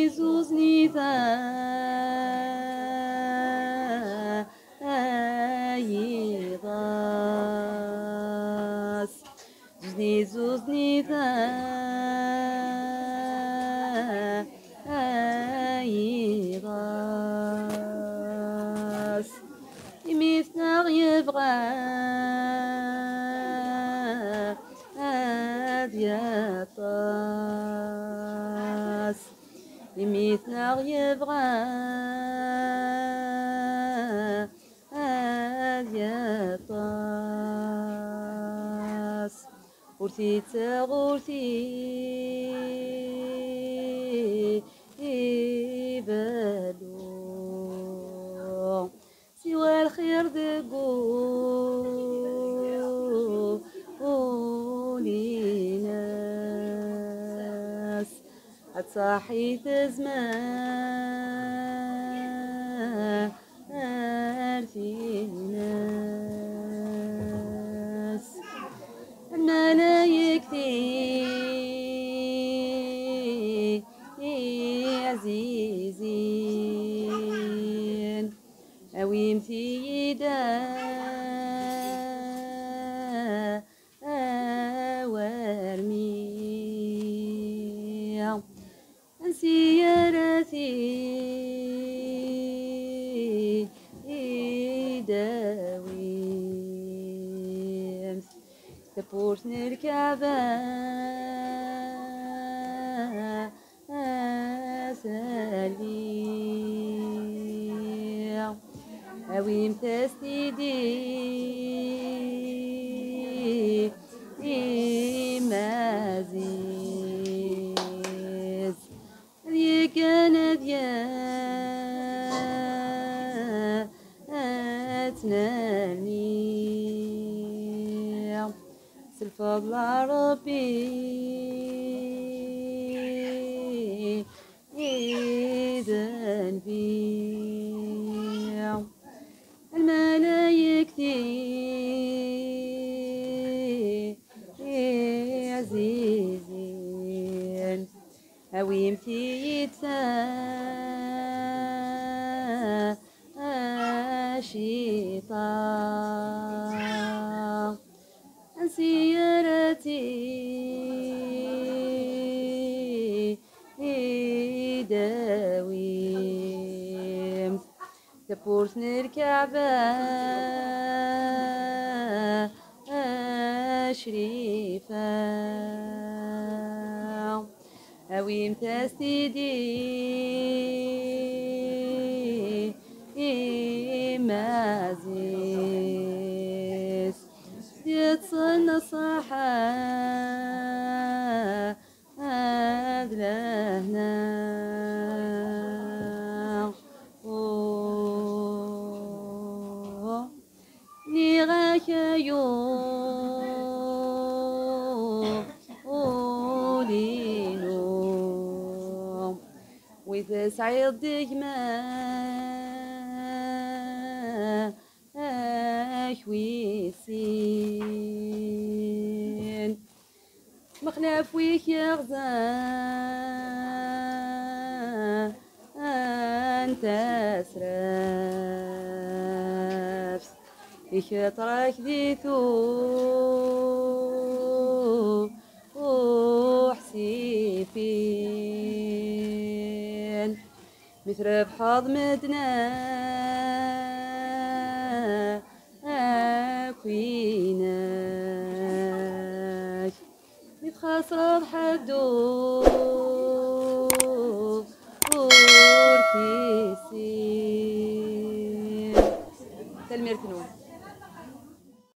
زوزني ذا يضاس زوزني ذا يضاس يميثنا يبغى يطاس يميثنا يبغى يطاس غورتي تغورتي بالو سوى الخير دقوليناس هتصاحي تزمان ناس الملايك عزيزين أويم تيدا ورمي سيارتي داوي تبورت نركبه سليم أويم تستيدي مازيز ذي كانت تنامي الفضل ربي إذن بيع الملايك عزيزين أويم شيطان سيارتي داويم تبورت نركبه شريفة أويم تستيدي مازيس يتصلنا صحا لهنا نيغاك يولينو وإذا سعيد دجما ويسين مخلف ويك يغزان أنت سرفس يخطرك ذي وحسيفين مثل بحظ مدنا كويناش متخسر حدو وركيسين تلميرتنون